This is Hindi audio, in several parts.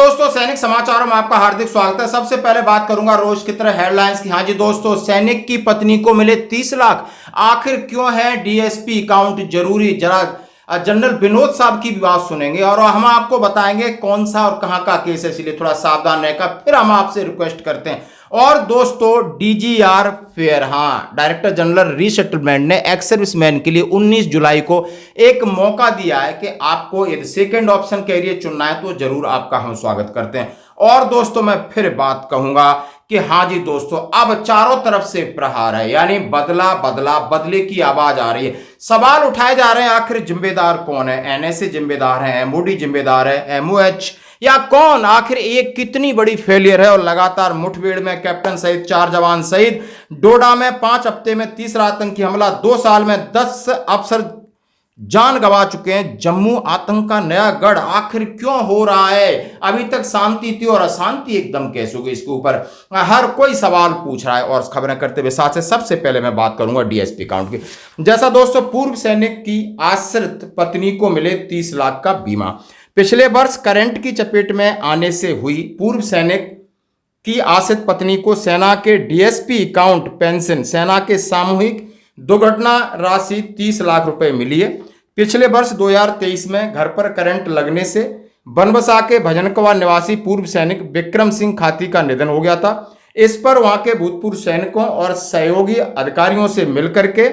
दोस्तों, सैनिक समाचारों में आपका हार्दिक स्वागत है। सबसे पहले बात करूंगा रोज की तरह हेडलाइंस की। हाँ जी दोस्तों, सैनिक की पत्नी को मिले 30 लाख, आखिर क्यों है डीएसपी अकाउंट जरूरी? जरा जनरल विनोद साहब की भी बात सुनेंगे और हम आपको बताएंगे कौन सा और कहां का केस है, इसलिए थोड़ा सावधान रहकर फिर हम आपसे रिक्वेस्ट करते हैं। और दोस्तों, डीजीआर फेयर, हाँ, डायरेक्टर जनरल रीसेटलमेंट ने एक्स सर्विसमैन के लिए 19 जुलाई को एक मौका दिया है कि आपको यदि सेकेंड ऑप्शन कैरियर चुनना है तो जरूर आपका हम स्वागत करते हैं। और दोस्तों, मैं फिर बात कहूंगा कि हाँ जी दोस्तों, अब चारों तरफ से प्रहार है, यानी बदला बदला बदले की आवाज आ रही है। सवाल उठाए जा रहे हैं, आखिर जिम्मेदार कौन है? एनएसए जिम्मेदार है, एमओडी जिम्मेदार है, एमओएच या कौन? आखिर एक कितनी बड़ी फेलियर है? और लगातार मुठभेड़ में कैप्टन सहित 4 जवान शहीद, डोडा में 5 हफ्ते में तीसरा आतंकी हमला, 2 साल में 10 अफसर जान गंवा चुके हैं, जम्मू आतंक का नया गढ़, आखिर क्यों हो रहा है? अभी तक शांति थी और अशांति एकदम कैसे हो गई? इसके ऊपर हर कोई सवाल पूछ रहा है। और खबरें करते हुए साथ से सबसे पहले मैं बात करूंगा डीएसपी अकाउंट की। जैसा दोस्तों, पूर्व सैनिक की आश्रित पत्नी को मिले 30 लाख का बीमा। पिछले वर्ष करंट की चपेट में आने से हुई पूर्व सैनिक की आश्रित पत्नी को सेना के डीएसपी अकाउंट पेंशन, सेना के सामूहिक दुर्घटना राशि 30 लाख रुपए मिली है। पिछले वर्ष 2023 में घर पर करंट लगने से बनबसा के भजनकवा निवासी पूर्व सैनिक विक्रम सिंह खाती का निधन हो गया था। इस पर वहां के भूतपूर्व सैनिकों और सहयोगी अधिकारियों से मिलकर के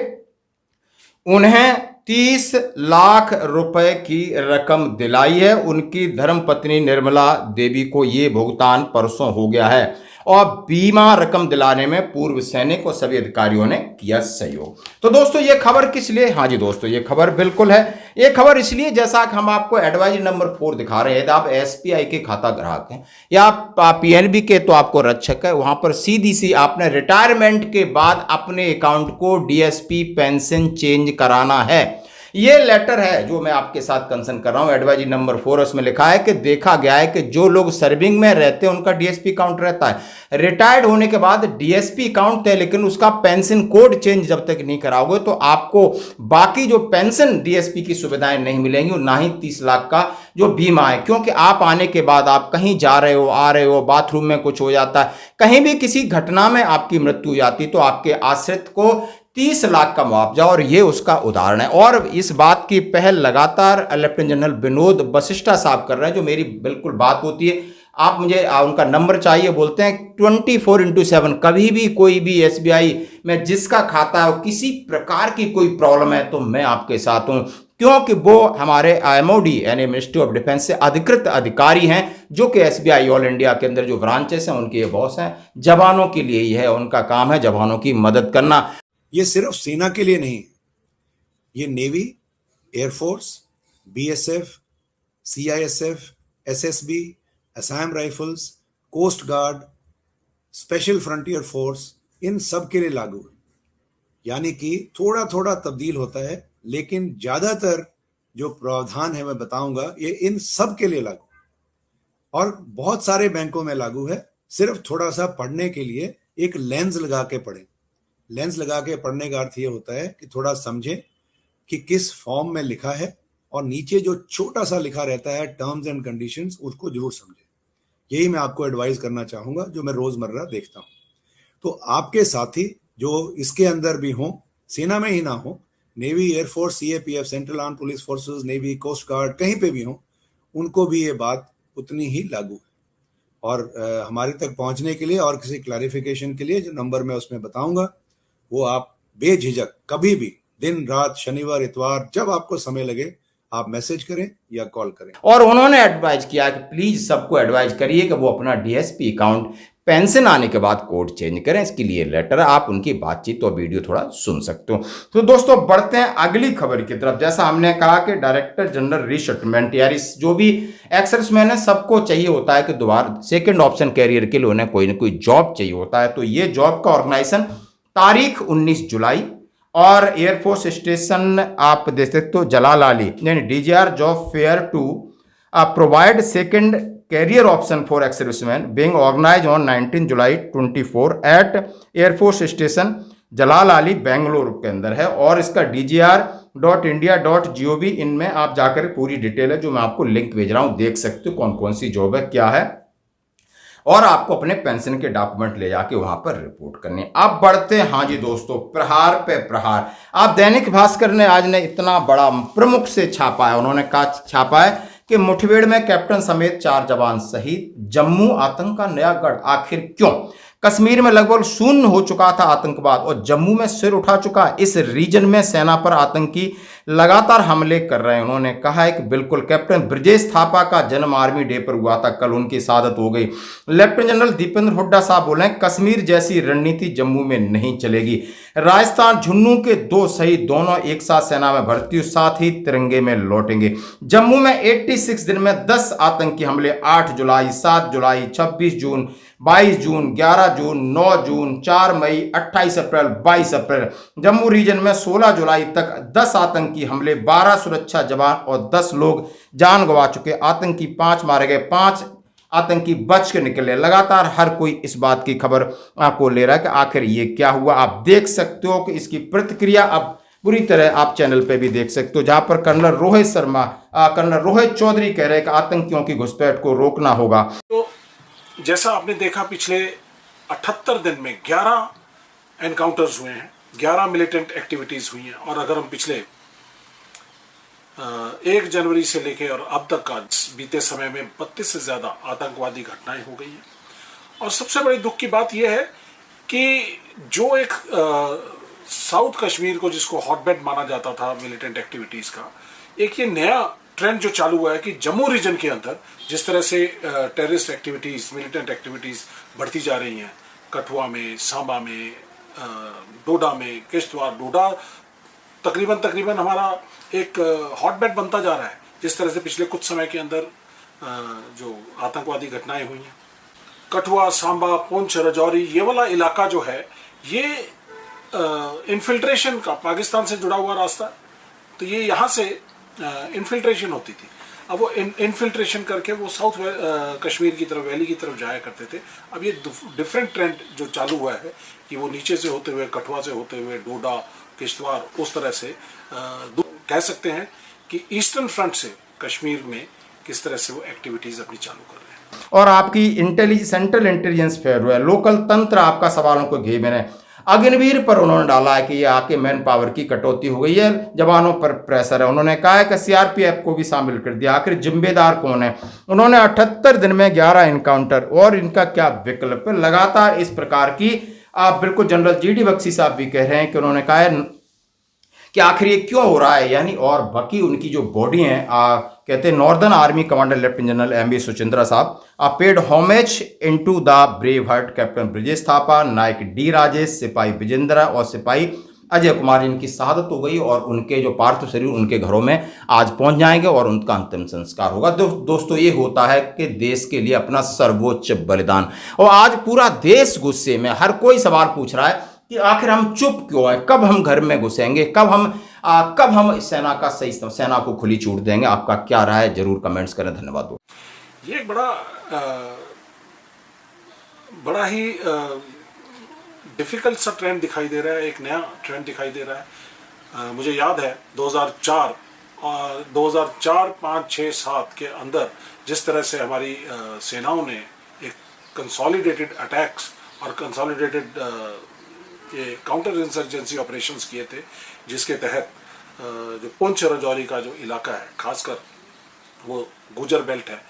उन्हें 30 लाख रुपए की रकम दिलाई है। उनकी धर्मपत्नी निर्मला देवी को यह भुगतान परसों हो गया है और बीमा रकम दिलाने में पूर्व सैनिक और सभी अधिकारियों ने किया सहयोग। तो दोस्तों, ये खबर किस लिए? हाँ जी दोस्तों, ये खबर बिल्कुल है, ये खबर इसलिए जैसा कि हम आपको एडवाइजरी नंबर 4 दिखा रहे हैं। यदि आप एसबीआई के खाता ग्राहक हैं या आप पीएनबी के तो आपको रक्षक है, वहां पर सीधी सी आपने रिटायरमेंट के बाद अपने अकाउंट को डीएसपी पेंशन चेंज कराना है। ये लेटर है जो मैं आपके साथ कंसर्न कर रहा हूं, एडवाइजरी नंबर 4। उसमें लिखा है कि देखा गया है कि जो लोग सर्विंग में रहते हैं उनका डीएसपी अकाउंट रहता है, रिटायर्ड होने के बाद डीएसपी अकाउंट है, लेकिन उसका पेंशन कोड चेंज जब तक नहीं कराओगे तो आपको बाकी जो पेंशन डीएसपी की सुविधाएं नहीं मिलेंगी, ना ही 30 लाख का जो बीमा है। क्योंकि आप आने के बाद आप कहीं जा रहे हो, आ रहे हो, बाथरूम में कुछ हो जाता है, कहीं भी किसी घटना में आपकी मृत्यु हो जाती तो आपके आश्रित को 30 लाख का मुआवजा, और ये उसका उदाहरण है। और इस बात की पहल लगातार लेफ्टिनेंट जनरल विनोद वशिष्ठा साहब कर रहे हैं, जो मेरी बिल्कुल बात होती है। आप मुझे उनका नंबर चाहिए, बोलते हैं 24/7, कभी भी कोई भी एसबीआई में जिसका खाता है, किसी प्रकार की कोई प्रॉब्लम है तो मैं आपके साथ हूं, क्योंकि वो हमारे एमओडी यानी मिनिस्ट्री ऑफ डिफेंस से अधिकृत अधिकारी हैं, जो कि एसबीआई ऑल इंडिया के अंदर जो ब्रांचेस हैं उनके ये बॉस हैं। जवानों के लिए ही है, उनका काम है जवानों की मदद करना। ये सिर्फ सेना के लिए नहीं, ये navy, air force, BSF, CISF, SSB, Assam rifles, coast guard, special frontier force, इन सब के लिए लागू है। यानी कि थोड़ा थोड़ा तब्दील होता है, लेकिन ज्यादातर जो प्रावधान है मैं बताऊंगा ये इन सब के लिए लागू है। और बहुत सारे बैंकों में लागू है। सिर्फ थोड़ा सा पढ़ने के लिए एक लेंस लगा के पढ़ें। लेंस लगा के पढ़ने का अर्थ ये होता है कि थोड़ा समझें कि किस फॉर्म में लिखा है, और नीचे जो छोटा सा लिखा रहता है टर्म्स एंड कंडीशंस, उसको जरूर समझें। यही मैं आपको एडवाइस करना चाहूंगा, जो मैं रोजमर्रा देखता हूं। तो आपके साथी जो इसके अंदर भी हों, सेना में ही ना हो, navy, air force, CAPF, central arm police forces, navy, coast guard, कहीं पे भी हो, उनको भी ये बात उतनी ही लागू है। और हमारे तक पहुंचने के लिए और किसी क्लैरिफिकेशन के लिए जो नंबर मैं उसमें बताऊंगा, वो आप बेझिझक कभी भी, दिन रात, शनिवार इतवार, जब आपको समय लगे आप मैसेज करें या कॉल करें। और उन्होंने एडवाइज किया कि प्लीज सबको एडवाइज करिए कि वो अपना डीएसपी अकाउंट पेंशन आने के बाद कोड चेंज करें। इसके लिए लेटर, आप उनकी बातचीत और वीडियो थोड़ा सुन सकते हो। तो दोस्तों, बढ़ते हैं अगली खबर की तरफ। जैसा हमने कहा कि डायरेक्टर जनरल रीसेटलमेंट, यानी जो भी एक्स सर्विसमैन है, सबको चाहिए होता है कि दोबारा सेकेंड ऑप्शन कैरियर के लिए उन्हें कोई ना कोई जॉब चाहिए होता है। तो ये जॉब का ऑर्गेनाइजेशन तारीख 19 जुलाई, और एयरफोर्स स्टेशन आप देख सकते हो जलालाली, यानी DGR job fair to provide second career option for ex serviceman being organised on 19 July 24 at air force station Jalahalli Bengaluru के अंदर है। और इसका डीजीआर india.gov, इनमें आप जाकर पूरी डिटेल है जो मैं आपको लिंक भेज रहा हूं, देख सकते हो कौन कौन सी जॉब है, क्या है, और आपको अपने पेंशन के डॉक्यूमेंट ले जाके वहां पर रिपोर्ट करनी है। अब बढ़ते हैं, हाँ जी दोस्तों, प्रहार पे प्रहार। आप दैनिक भास्कर ने आज ने इतना बड़ा प्रमुख से छापा है, उन्होंने कहा छापा है कि मुठभेड़ में कैप्टन समेत 4 जवान शहीद, जम्मू आतंक का नया गढ़ आखिर क्यों? कश्मीर में लगभग शून्य हो चुका था आतंकवाद और जम्मू में सिर उठा चुका है। इस रीजन में सेना पर आतंकी लगातार हमले कर रहे हैं। उन्होंने कहा है कि बिल्कुल कैप्टन ब्रजेश थापा का जन्म आर्मी डे पर हुआ था, कल उनकी शहादत हो गई। लेफ्टिनेंट जनरल दीपेंद्र हुड्डा साहब बोले हैं, कश्मीर जैसी रणनीति जम्मू में नहीं चलेगी। राजस्थान झुन्नू के 2 शहीद, दोनों एक साथ सेना में भर्ती, साथ ही तिरंगे में लौटेंगे। जम्मू में 86 दिन में 10 आतंकी हमले, 8 जुलाई, 7 जुलाई, 26 जून, 22 जून, 11 जून, 9 जून, 4 मई, 28 अप्रैल, 22 अप्रैल। जम्मू रीजन में 16 जुलाई तक 10 आतंकी हमले, 12 सुरक्षा जवान और 10 लोग जान गंवा चुके। आतंकी 5 मारे गए, 5 आतंकी बच के निकले। लगातार हर कोई इस बात की खबर आपको ले रहा है कि आखिर ये क्या हुआ। आप देख सकते हो कि इसकी प्रतिक्रिया अब पूरी तरह आप चैनल पे भी देख सकते हो, जहां पर कर्नल रोहित चौधरी कह रहे हैं कि आतंकियों की घुसपैठ को रोकना होगा। तो जैसा आपने देखा, पिछले 78 दिन में 11 एनकाउंटर्स हुए हैं, 11 मिलिटेंट एक्टिविटीज हुई हैं। और अगर हम पिछले 1 जनवरी से लेकर और अब तक का बीते समय में 32 से ज्यादा आतंकवादी घटनाएं हो गई हैं। और सबसे बड़ी दुख की बात यह है कि जो एक साउथ कश्मीर को जिसको हॉटबेड माना जाता था मिलिटेंट एक्टिविटीज का, एक ये नया ट्रेंड जो चालू हुआ है कि जम्मू रीजन के अंदर जिस तरह से टेररिस्ट एक्टिविटीज, मिलिटेंट एक्टिविटीज बढ़ती जा रही हैं, कठुआ में, सांबा में, डोडा में, किश्तवाड़, डोडा तकरीबन हमारा एक हॉटबेड बनता जा रहा है। जिस तरह से पिछले कुछ समय के अंदर जो आतंकवादी घटनाएं हुई हैं, कठुआ, सांबा, पुंछ, राजौरी, ये वाला इलाका जो है, ये इन्फिल्ट्रेशन का पाकिस्तान से जुड़ा हुआ रास्ता, तो ये यहाँ से इन्फिल्ट्रेशन होती थी। अब वो इन्फिल्ट्रेशन करके वो साउथ कश्मीर की तरफ, वैली की तरफ जाया करते थे। अब ये डिफरेंट ट्रेंड जो चालू हुआ है कि वो नीचे से होते हुए, कठुआ से होते हुए, डोडा, किश्तवाड़, उस तरह से कह सकते हैं कि ईस्टर्न फ्रंट से कश्मीर में किस तरह से वो एक्टिविटीज अपनी चालू कर रहे हैं। और आपकी सेंट्रल इंटेलिजेंस फेयर हुआ है, लोकल तंत्र आपका सवालों को घेर में है। अग्निवीर पर उन्होंने डाला है कि ये आके मैन पावर की कटौती हो गई है, जवानों पर प्रेशर है। उन्होंने कहा है कि सीआरपीएफ को भी शामिल कर दिया। आखिर जिम्मेदार कौन है? उन्होंने 78 दिन में 11 एनकाउंटर, और इनका क्या विकल्प है? लगातार इस प्रकार की आप बिल्कुल जनरल जीडी बख्शी साहब भी कह रहे हैं कि उन्होंने कहा है कि आखिर ये क्यों हो रहा है, यानी। और बाकी उनकी जो बॉडी है, कहते हैं northern army commander lieutenant general MV Suchindra साहब paid homage into the brave heart captain Brijesh Thapa, Naik D Rajesh, सिपाही विजेंद्र और सिपाही अजय कुमार। इनकी शहादत हो गई और उनके जो पार्थिव शरीर उनके घरों में आज पहुंच जाएंगे और उनका अंतिम संस्कार होगा। दोस्तों, ये होता है कि देश के लिए अपना सर्वोच्च बलिदान। और आज पूरा देश गुस्से में, हर कोई सवाल पूछ रहा है कि आखिर हम चुप क्यों हैं? कब हम घर में घुसेंगे? कब हम सेना को खुली छूट देंगे? आपका क्या राय है? जरूर कमेंट्स करें। धन्यवाद। ये एक बड़ा ही डिफिकल्ट सा ट्रेंड दिखाई दे रहा है, एक नया ट्रेंड दिखाई दे रहा है। मुझे याद है 2004 और 2004, 5, 6, 7 के अंदर जिस तरह से हमारी सेनाओं ने एक कंसोलिडेटेड अटैक्स और कंसोलिडेटेड ये काउंटर इंसर्जेंसी ऑपरेशंस किए थे, जिसके तहत जो पुंछ राजौरी का जो इलाका है, खासकर वो गुजर बेल्ट है,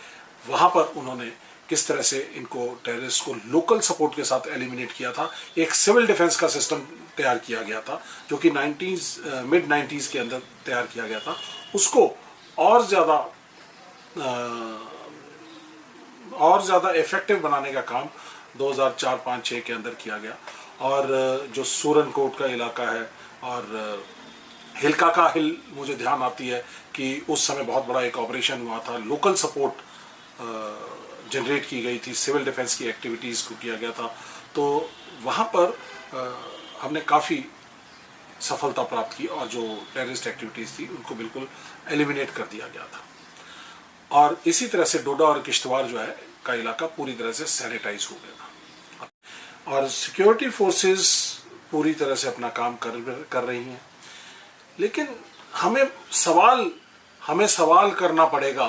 वहाँ पर उन्होंने किस तरह से इनको टेररिस्ट को लोकल सपोर्ट के साथ एलिमिनेट किया था। एक सिविल डिफेंस का सिस्टम तैयार किया गया था जो कि मिड 90s के अंदर तैयार किया गया था। उसको और ज़्यादा इफेक्टिव बनाने का काम 2004, 5, 6 के अंदर किया गया। और जो सूरनकोट का इलाका है और हिलका का हिल, मुझे ध्यान आती है कि उस समय बहुत बड़ा एक ऑपरेशन हुआ था, लोकल सपोर्ट जनरेट की गई थी, सिविल डिफेंस की एक्टिविटीज़ को किया गया था। तो वहाँ पर हमने काफ़ी सफलता प्राप्त की और जो टेररिस्ट एक्टिविटीज़ थी उनको बिल्कुल एलिमिनेट कर दिया गया था। और इसी तरह से डोडा और किश्तवाड़ जो है का इलाका पूरी तरह से सैनिटाइज हो गया था। और सिक्योरिटी फोर्सेस पूरी तरह से अपना काम कर रही हैं। लेकिन हमें सवाल करना पड़ेगा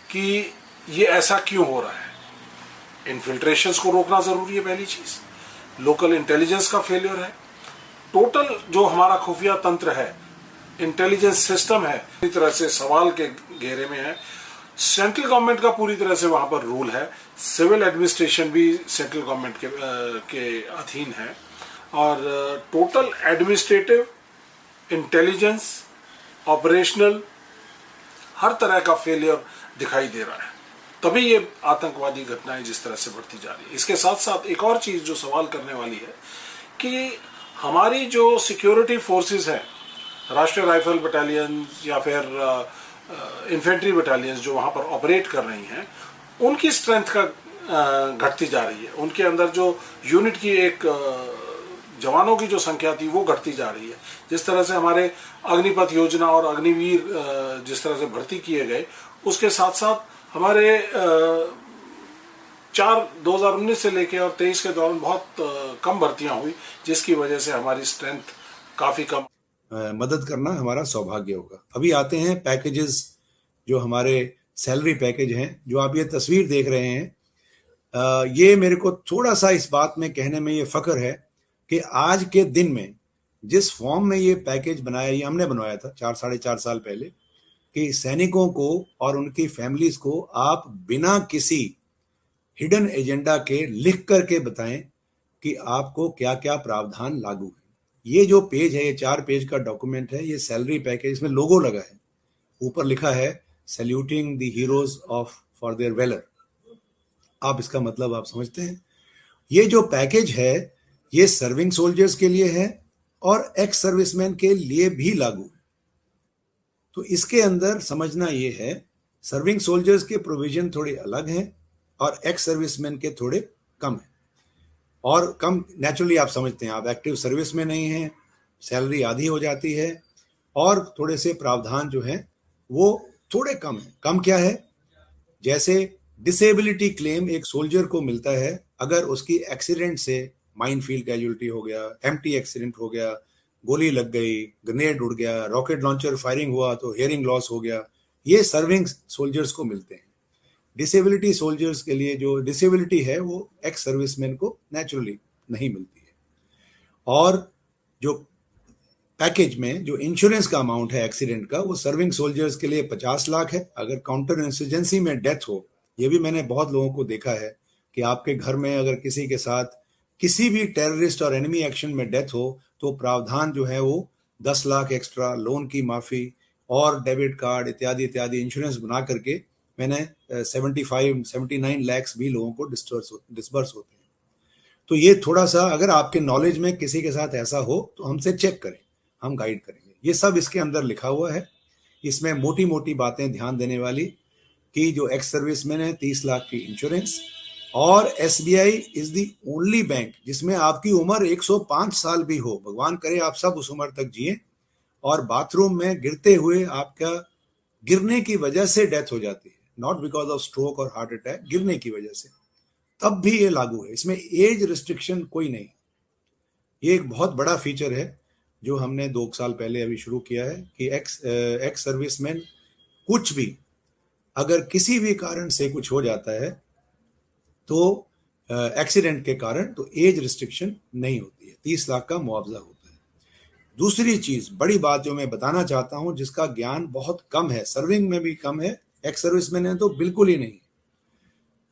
कि ये ऐसा क्यों हो रहा है। इन्फिल्ट्रेशंस को रोकना जरूरी है, पहली चीज। लोकल इंटेलिजेंस का फेलियर है। टोटल जो हमारा खुफिया तंत्र है, इंटेलिजेंस सिस्टम है, पूरी तरह से सवाल के घेरे में है। सेंट्रल गवर्नमेंट का पूरी तरह से वहां पर रूल है। सिविल एडमिनिस्ट्रेशन भी सेंट्रल गवर्नमेंट के अधीन है। और टोटल एडमिनिस्ट्रेटिव, इंटेलिजेंस, ऑपरेशनल, हर तरह का फेलियर दिखाई दे रहा है। तभी ये आतंकवादी घटनाएं जिस तरह से बढ़ती जा रही है। इसके साथ साथ एक और चीज जो सवाल करने वाली है कि हमारी जो सिक्योरिटी फोर्सेस हैं, राष्ट्रीय राइफल बटालियन या फिर इन्फेंट्री बटालियंस जो वहां पर ऑपरेट कर रही हैं, उनकी स्ट्रेंथ का घटती जा रही है। उनके अंदर जो यूनिट की एक जवानों की जो संख्या थी वो घटती जा रही है। जिस तरह से हमारे अग्निपथ योजना और अग्निवीर जिस तरह से भर्ती किए गए, उसके साथ साथ हमारे 2019 से लेकर और 23 के दौरान बहुत कम भर्तियां हुई, जिसकी वजह से हमारी स्ट्रेंथ काफी कम। मदद करना हमारा सौभाग्य होगा। अभी आते हैं पैकेजेस, जो हमारे सैलरी पैकेज हैं, जो आप ये तस्वीर देख रहे हैं। ये मेरे को थोड़ा सा इस बात में कहने में ये फख्र है कि आज के दिन में जिस फॉर्म में ये पैकेज बनाया, ये हमने बनवाया था 4-4.5 साल पहले, कि सैनिकों को और उनकी फैमिलीज को आप बिना किसी हिडन एजेंडा के लिख करके बताएं कि आपको क्या क्या प्रावधान लागू है। ये जो पेज है, ये 4 पेज का डॉक्यूमेंट है, ये सैलरी पैकेज, इसमें लोगो लगा है, ऊपर लिखा है saluting the heroes of for their valour. आप इसका मतलब आप समझते हैं। ये जो पैकेज है ये सर्विंग सोल्जर्स के लिए है और एक्स सर्विसमैन के लिए भी लागू है। तो इसके अंदर समझना ये है, सर्विंग सोल्जर्स के प्रोविजन थोड़े अलग हैं और एक्स सर्विसमैन के थोड़े कम हैं। और कम नेचुरली आप समझते हैं, आप एक्टिव सर्विस में नहीं हैं, सैलरी आधी हो जाती है और थोड़े से प्रावधान जो हैं वो थोड़े कम हैं। कम क्या है? जैसे डिसेबिलिटी क्लेम एक सोल्जर को मिलता है अगर उसकी एक्सीडेंट से माइन फील्ड कैजुअलिटी हो गया, एम्प्टी एक्सीडेंट हो गया, गोली लग गई, ग्रेनेड उड़ गया, रॉकेट लॉन्चर फायरिंग हुआ तो हियरिंग लॉस हो गया, ये सर्विंग सोल्जर्स को मिलते हैं। डिसेबिलिटी सोल्जर्स के लिए जो डिसेबिलिटी है वो एक्स सर्विसमैन को नेचुरली नहीं मिलती है। और जो पैकेज में जो इंश्योरेंस का अमाउंट है एक्सीडेंट का, वो सर्विंग सोल्जर्स के लिए 50 लाख है। अगर काउंटर इंसर्जेंसी में डेथ हो, ये भी मैंने बहुत लोगों को देखा है कि आपके घर में अगर किसी के साथ किसी भी टेररिस्ट और एनिमी एक्शन में डेथ हो तो प्रावधान जो है वो 10 लाख एक्स्ट्रा, लोन की माफी और डेबिट कार्ड इत्यादि इत्यादि इंश्योरेंस बना करके मैंने 79 लैक्स भी लोगों को डिस्बर्स होते हैं। तो ये थोड़ा सा अगर आपके नॉलेज में किसी के साथ ऐसा हो तो हमसे चेक करें, हम गाइड करेंगे। ये सब इसके अंदर लिखा हुआ है। इसमें मोटी मोटी बातें ध्यान देने वाली कि जो एक्स सर्विसमैन है 30 लाख की इंश्योरेंस, और SBI is the only bank जिसमें आपकी उम्र 105 साल भी हो, भगवान करे आप सब उस उम्र तक जिए, और बाथरूम में गिरते हुए आपका गिरने की वजह से डेथ हो जाती है, नॉट बिकॉज ऑफ स्ट्रोक और हार्ट अटैक, गिरने की वजह से, तब भी ये लागू है। इसमें एज रिस्ट्रिक्शन कोई नहीं। ये एक बहुत बड़ा फीचर है जो हमने 2 साल पहले अभी शुरू किया है कि एक्स सर्विसमैन कुछ भी अगर किसी भी कारण से कुछ हो जाता है तो एक्सीडेंट के कारण, तो एज रिस्ट्रिक्शन नहीं होती है, 30 लाख का मुआवजा होता है। दूसरी चीज, बड़ी बात जो मैं बताना चाहता हूं, जिसका ज्ञान बहुत कम है, सर्विंग में भी कम है, एक्स सर्विसमैन है तो बिल्कुल ही नहीं।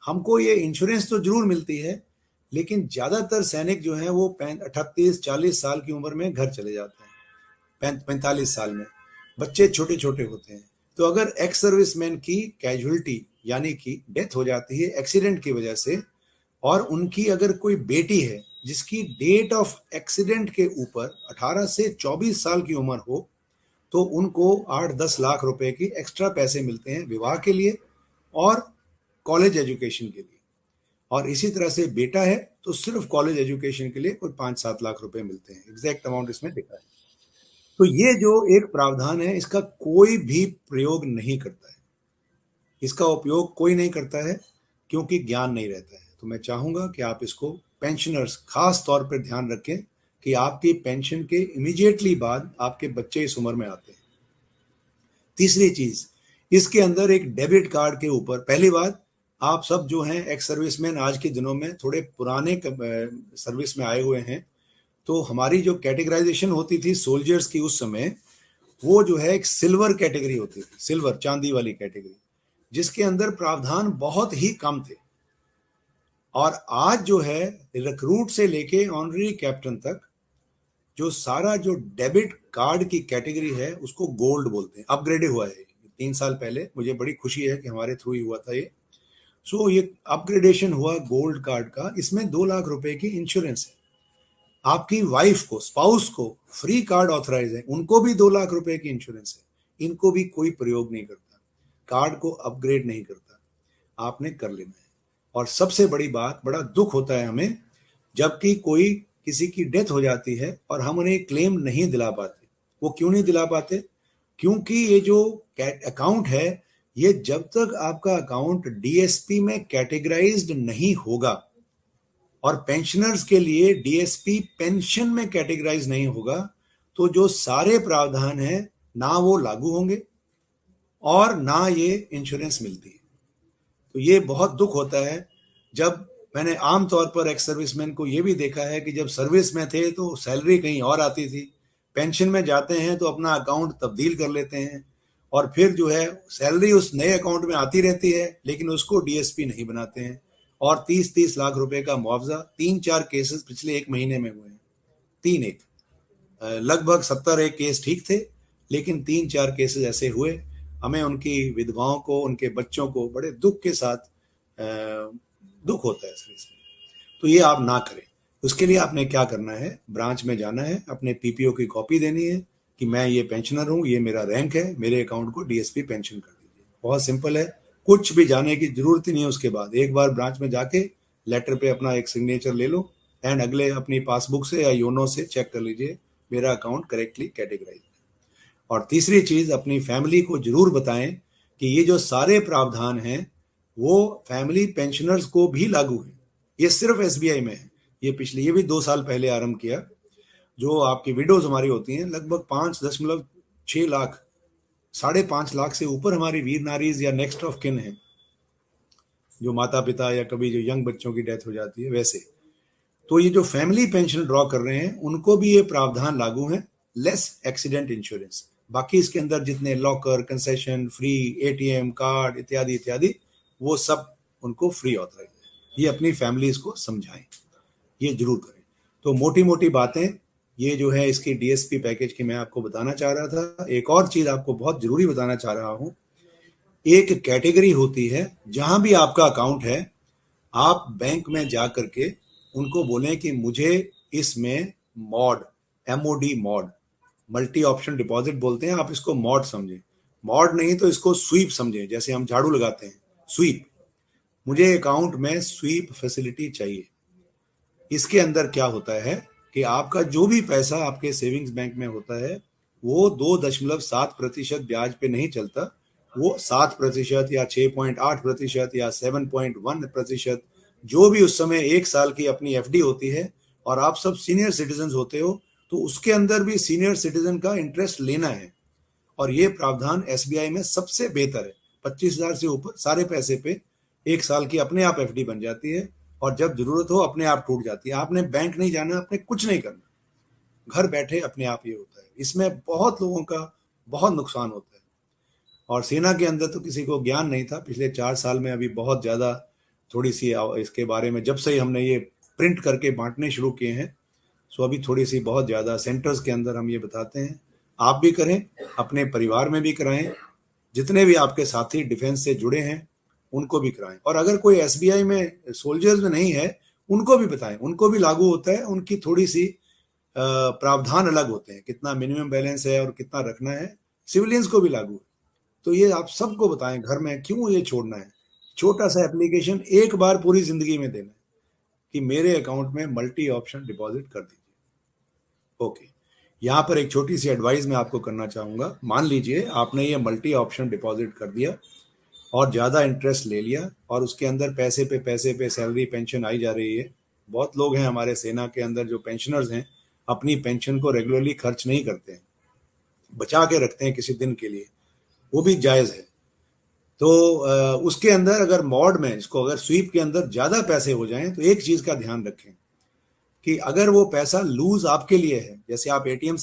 हमको ये इंश्योरेंस तो जरूर मिलती है, लेकिन ज्यादातर सैनिक जो है वो 38-40 साल की उम्र में घर चले जाते हैं, 45 साल में, बच्चे छोटे छोटे होते हैं। तो अगर एक्स सर्विसमैन की कैजुअलिटी यानी कि डेथ हो जाती है एक्सीडेंट की वजह से, और उनकी अगर कोई बेटी है जिसकी डेट ऑफ एक्सीडेंट के ऊपर 18 से 24 साल की उम्र हो, तो उनको 8-10 लाख रुपए की एक्स्ट्रा पैसे मिलते हैं विवाह के लिए और कॉलेज एजुकेशन के लिए। और इसी तरह से बेटा है तो सिर्फ कॉलेज एजुकेशन के लिए कोई 5-7 लाख रुपए मिलते हैं। एग्जैक्ट अमाउंट इसमें लिखा है। तो ये जो एक प्रावधान है, इसका कोई भी प्रयोग नहीं करता है, इसका उपयोग कोई नहीं करता है क्योंकि ज्ञान नहीं रहता है। तो मैं चाहूंगा कि आप इसको, पेंशनर्स खास तौर पर ध्यान रखें कि आपकी पेंशन के इमीडिएटली बाद आपके बच्चे इस उम्र में आते हैं, तीसरी चीज, इसके अंदर एक डेबिट कार्ड के ऊपर, पहली बात, आप सब जो हैं एक्स सर्विसमैन आज के दिनों में थोड़े पुराने सर्विस में आए हुए हैं, तो हमारी जो कैटेगराइजेशन होती थी सोल्जर्स की उस समय, वो जो है एक सिल्वर कैटेगरी होती थी, सिल्वर चांदी वाली कैटेगरी, जिसके अंदर प्रावधान बहुत ही कम थे। और आज जो है रिक्रूट से लेके ऑनरी कैप्टन तक जो सारा जो डेबिट कार्ड की कैटेगरी है उसको गोल्ड बोलते हैं, अपग्रेड हुआ है 3 साल पहले। मुझे बड़ी खुशी है कि हमारे थ्रू ही हुआ था ये। सो ये अपग्रेडेशन हुआ गोल्ड कार्ड का। इसमें 2 लाख रुपए की इंश्योरेंस है। आपकी वाइफ को, स्पाउस को फ्री कार्ड ऑथराइज है, उनको भी 2 लाख रुपए की इंश्योरेंस है। इनको भी कोई प्रयोग नहीं करता, कार्ड को अपग्रेड नहीं करता, आपने कर लेना है। और सबसे बड़ी बात, बड़ा दुख होता है हमें जबकि कोई किसी की डेथ हो जाती है और हम उन्हें क्लेम नहीं दिला पाते। वो क्यों नहीं दिला पाते? क्योंकि ये जो अकाउंट है, ये जब तक आपका अकाउंट डीएसपी में कैटेगराइज्ड नहीं होगा और पेंशनर्स के लिए डीएसपी पेंशन में कैटेगराइज नहीं होगा, तो जो सारे प्रावधान हैं ना वो लागू होंगे और ना ये इंश्योरेंस मिलती है। तो ये बहुत दुख होता है जब मैंने आमतौर पर एक्स सर्विसमैन को ये भी देखा है कि जब सर्विस में थे तो सैलरी कहीं और आती थी, पेंशन में जाते हैं तो अपना अकाउंट तब्दील कर लेते हैं और फिर जो है सैलरी उस नए अकाउंट में आती रहती है लेकिन उसको डीएसपी नहीं बनाते हैं। और 30-30 लाख रुपए का मुआवजा, 3-4 केसेस पिछले 1 महीने में हुए हैं। 3 लगभग 70 केस ठीक थे, लेकिन 3-4 केसेस ऐसे हुए। हमें उनकी विधवाओं को, उनके बच्चों को बड़े दुख के साथ दुख होता है इसमें। तो ये आप ना करें। उसके लिए आपने क्या करना है, ब्रांच में जाना है, अपने पीपीओ की कॉपी देनी है कि मैं ये पेंशनर हूँ, ये मेरा रैंक है, मेरे अकाउंट को डीएसपी पेंशन कर दीजिए। बहुत सिंपल है, कुछ भी जाने की जरूरत ही नहीं है। उसके बाद एक बार ब्रांच में जाके लेटर पे अपना एक सिग्नेचर ले लो एंड अगले अपनी पासबुक से या योनो से चेक कर लीजिए मेरा अकाउंट करेक्टली कैटेगराइज है। और तीसरी चीज, अपनी फैमिली को जरूर बताएं कि ये जो सारे प्रावधान हैं वो फैमिली पेंशनर्स को भी लागू है। ये सिर्फ एसबीआई में है। ये भी 2 साल पहले आरंभ किया। जो आपकी विडोज हमारी होती हैं, लगभग 5.6 लाख, 5.5 लाख से ऊपर हमारी वीर नारीज या नेक्स्ट ऑफ किन है, जो माता पिता या कभी जो यंग बच्चों की डेथ हो जाती है वैसे। तो ये जो फैमिली पेंशन ड्रॉ कर रहे हैं उनको भी ये प्रावधान लागू है, लेस एक्सीडेंट इंश्योरेंस। बाकी इसके अंदर जितने locker, concession, free ATM card इत्यादि इत्यादि, वो सब उनको फ्री ऑथराइज है। ये अपनी फैमिलीज को समझाएं, ये जरूर करें। तो मोटी मोटी बातें ये जो है इसकी डीएसपी पैकेज की मैं आपको बताना चाह रहा था। एक और चीज आपको बहुत जरूरी बताना चाह रहा हूं, एक कैटेगरी होती है जहां भी आपका अकाउंट है, आप बैंक में जा करके उनको बोलें कि मुझे इसमें mod, MoD mod, multi option deposit बोलते हैं, आप इसको मॉड समझें। मॉड नहीं तो इसको स्वीप समझें, जैसे हम झाड़ू लगाते हैं, स्वीप। मुझे अकाउंट में स्वीप फैसिलिटी चाहिए। इसके अंदर क्या होता है कि आपका जो भी पैसा आपके सेविंग्स बैंक में होता है वो 2.7% ब्याज पे नहीं चलता, वो 7% या 6.8% या 7.1%, जो भी उस समय 1 साल की अपनी एफडी होती है, और आप सब सीनियर सिटीजन होते हो तो उसके अंदर भी सीनियर सिटीजन का इंटरेस्ट लेना है। और ये प्रावधान एसबीआई में सबसे बेहतर है। 25,000 से ऊपर सारे पैसे पे 1 साल की अपने आप एफडी बन जाती है और जब जरूरत हो अपने आप टूट जाती है। आपने बैंक नहीं जाना, आपने कुछ नहीं करना, घर बैठे अपने आप ये होता है। इसमें बहुत लोगों का बहुत नुकसान होता है। और सेना के अंदर तो किसी को ज्ञान नहीं था। पिछले 4 साल में अभी बहुत ज्यादा थोड़ी सी इसके बारे में, जब से ही हमने ये प्रिंट करके बांटने शुरू किए हैं, सो अभी थोड़ी सी बहुत ज्यादा सेंटर्स के अंदर हम ये बताते हैं। आप भी करें, अपने परिवार में भी कराएं, जितने भी आपके साथी डिफेंस से जुड़े हैं उनको भी कराएं। और अगर कोई एसबीआई में सोल्जर्स में नहीं है उनको भी बताएं, उनको भी लागू होता है। उनकी थोड़ी सी प्रावधान अलग होते हैं, कितना मिनिमम बैलेंस है और कितना रखना है, सिविलियंस को भी लागू है। तो ये आप सबको बताएं घर में, क्यों ये छोड़ना है। छोटा सा एप्लीकेशन एक बार पूरी जिंदगी में देना है कि मेरे अकाउंट में मल्टी ऑप्शन डिपॉजिट कर दीजिए। ओके, यहाँ पर एक छोटी सी एडवाइस मैं आपको करना चाहूंगा। मान लीजिए आपने ये मल्टी ऑप्शन डिपॉजिट कर दिया और ज़्यादा इंटरेस्ट ले लिया और उसके अंदर पैसे पे सैलरी पेंशन आई जा रही है। बहुत लोग हैं हमारे सेना के अंदर जो पेंशनर्स हैं, अपनी पेंशन को रेगुलरली खर्च नहीं करते हैं, बचा के रखते हैं किसी दिन के लिए। वो भी जायज़ है। तो उसके अंदर अगर मॉड में इसको अगर स्वीप के अंदर ज़्यादा पैसे हो जाएं तो एक चीज़ का ध्यान रखें कि अगर वो पैसा लूज आपके लिए है, जैसे आप एटीएम